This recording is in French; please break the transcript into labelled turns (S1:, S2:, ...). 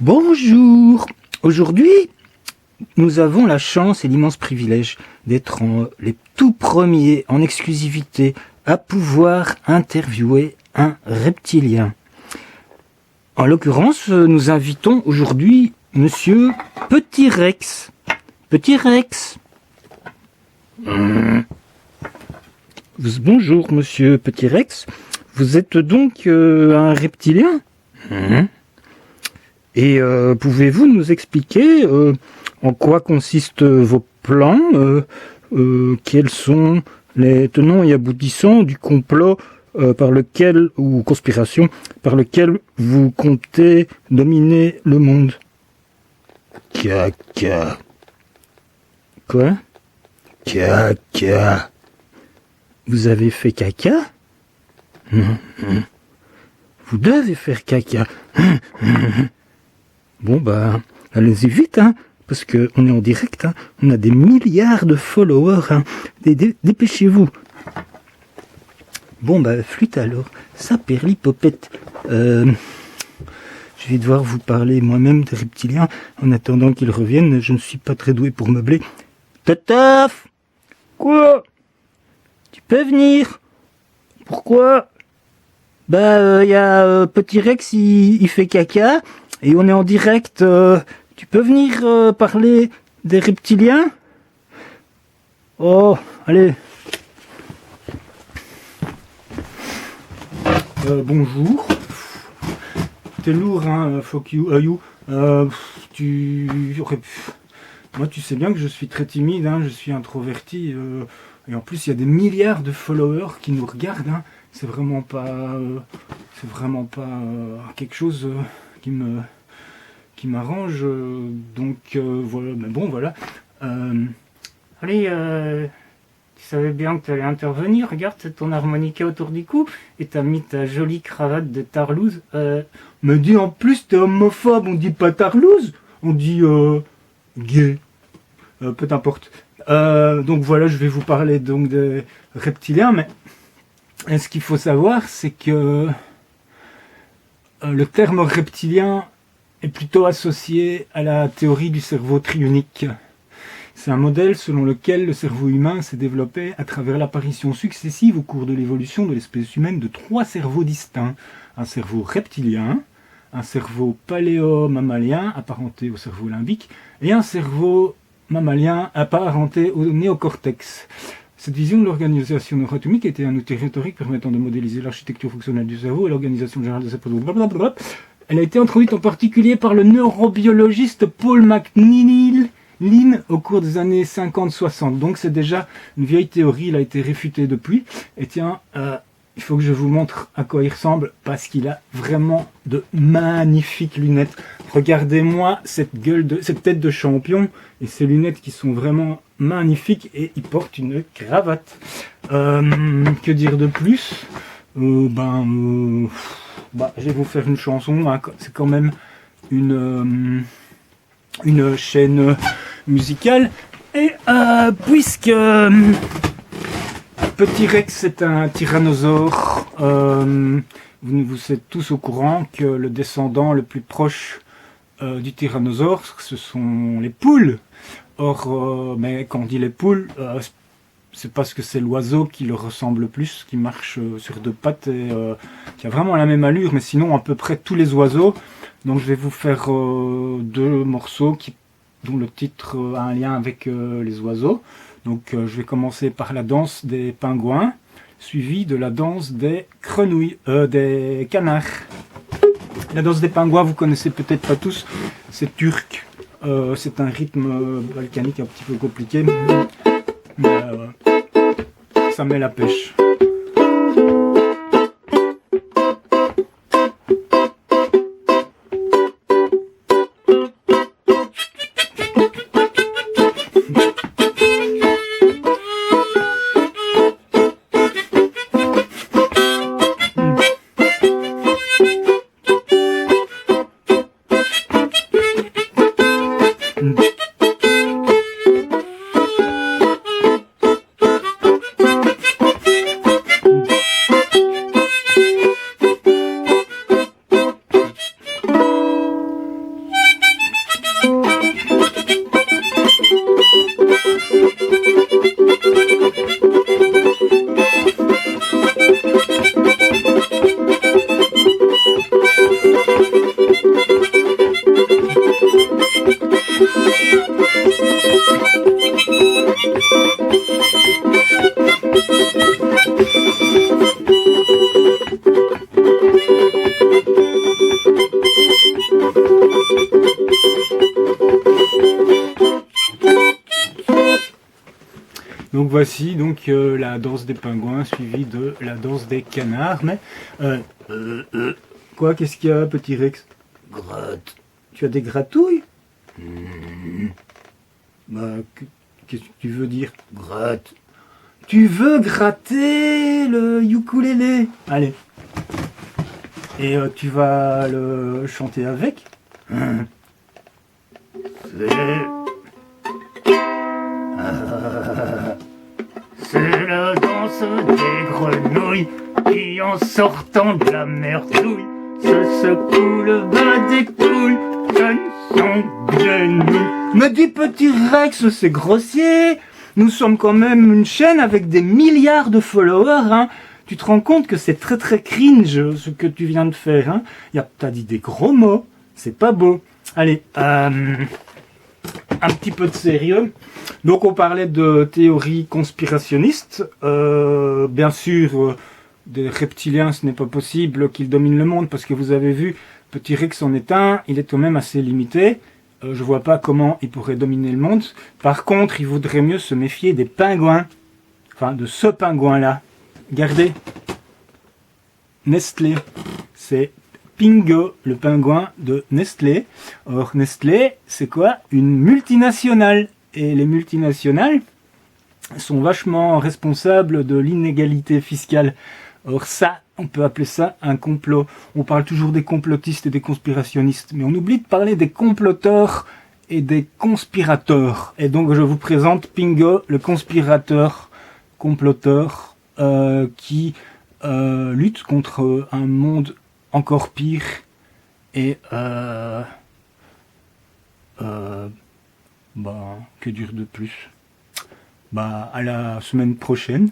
S1: Bonjour. Aujourd'hui, nous avons la chance et l'immense privilège d'être les tout premiers en exclusivité à pouvoir interviewer un reptilien. En l'occurrence, nous invitons aujourd'hui Monsieur Petit Rex. Petit Rex. Bonjour Monsieur Petit Rex. Vous êtes donc un reptilien ? Et pouvez-vous nous expliquer en quoi consistent vos plans, quels sont les tenants et aboutissants du complot par lequel, ou conspiration, par lequel vous comptez dominer le monde? Caca. Quoi? Caca. Vous avez fait caca? Vous devez faire caca. Bon bah, allez-y vite, hein, parce que on est en direct, hein, on a des milliards de followers, hein, dépêchez-vous. Bon bah, flûte alors, saperlipopette. Je vais devoir vous parler moi-même des reptiliens, en attendant qu'ils reviennent, je ne suis pas très doué pour meubler. Tataf! Quoi? Tu peux venir? Pourquoi? Bah, y a Petit Rex, il fait caca. Et on est en direct, tu peux venir parler des reptiliens? Oh, allez. Bonjour. T'es lourd, hein, fuck you, Moi, tu sais bien que je suis très timide, hein, je suis introverti, et en plus, il y a des milliards de followers qui nous regardent, hein. C'est vraiment pas quelque chose qui m'arrange, donc voilà, mais bon voilà. Allez, tu savais bien que tu allais intervenir, regarde, c'est ton harmonica autour du cou, et t'as mis ta jolie cravate de tarlouse. Me dis en plus t'es homophobe, on dit pas tarlouse, on dit gay, peu importe. Donc voilà, je vais vous parler donc des reptiliens, mais ce qu'il faut savoir, c'est que le terme reptilien est plutôt associé à la théorie du cerveau triunique. C'est un modèle selon lequel le cerveau humain s'est développé à travers l'apparition successive au cours de l'évolution de l'espèce humaine de 3 cerveaux distincts. Un cerveau reptilien, un cerveau paléo-mammalien apparenté au cerveau limbique et un cerveau mammalien apparenté au néocortex. Cette vision de l'organisation neuroatomique était un outil rhétorique permettant de modéliser l'architecture fonctionnelle du cerveau et l'organisation générale de ses produits. Blablabla. Elle a été introduite en particulier par le neurobiologiste Paul McNeil au cours des années 50-60. Donc c'est déjà une vieille théorie, elle a été réfutée depuis. Et tiens, il faut que je vous montre à quoi il ressemble parce qu'il a vraiment de magnifiques lunettes. Regardez-moi cette tête de champion et ces lunettes qui sont vraiment magnifiques et il porte une cravate. Que dire de plus? Je vais vous faire une chanson, hein. C'est quand même une chaîne musicale. Et puisque Petit Rex est un tyrannosaure, vous êtes tous au courant que le descendant le plus proche du tyrannosaure, ce sont les poules. Or, mais quand on dit les poules, c'est parce que c'est l'oiseau qui le ressemble le plus, qui marche sur 2 pattes et qui a vraiment la même allure, mais sinon à peu près tous les oiseaux. Donc je vais vous faire 2 morceaux dont le titre a un lien avec les oiseaux. Donc je vais commencer par la danse des pingouins, suivi de la danse des des canards. La danse des pingouins, vous connaissez peut-être pas tous, c'est turc. C'est un rythme balkanique un petit peu compliqué, mais ça met la pêche. Donc voici donc la danse des pingouins suivie de la danse des canards. Mais quoi, qu'est-ce qu'il y a, petit Rex? Gratte. Tu as des gratouilles? Bah, qu'est-ce que tu veux dire? Gratte. Tu veux gratter le ukulélé? Allez. Et tu vas le chanter avec? C'est la danse des grenouilles qui, en sortant de la merdouille, se secouent le bas des couilles. Sont grenouilles. Me dit petit Rex, c'est grossier. Nous sommes quand même une chaîne avec des milliards de followers, hein. Tu te rends compte que c'est très très cringe ce que tu viens de faire, hein. T'as dit des gros mots, c'est pas beau. Allez, un petit peu de sérieux. Donc on parlait de théories conspirationnistes. Bien sûr, des reptiliens, ce n'est pas possible qu'ils dominent le monde, parce que vous avez vu, petit Rex en est un, il est quand même assez limité. Je vois pas comment il pourrait dominer le monde. Par contre, il vaudrait mieux se méfier des pingouins. Enfin, de ce pingouin-là. Regardez. Nestlé. C'est Pingo, le pingouin de Nestlé. Or, Nestlé, c'est quoi? Une multinationale. Et les multinationales sont vachement responsables de l'inégalité fiscale. Or ça, on peut appeler ça un complot. On parle toujours des complotistes et des conspirationnistes, mais on oublie de parler des comploteurs et des conspirateurs. Et donc je vous présente Pingo, le conspirateur, comploteur, qui lutte contre un monde encore pire. Et que dire de plus? À la semaine prochaine.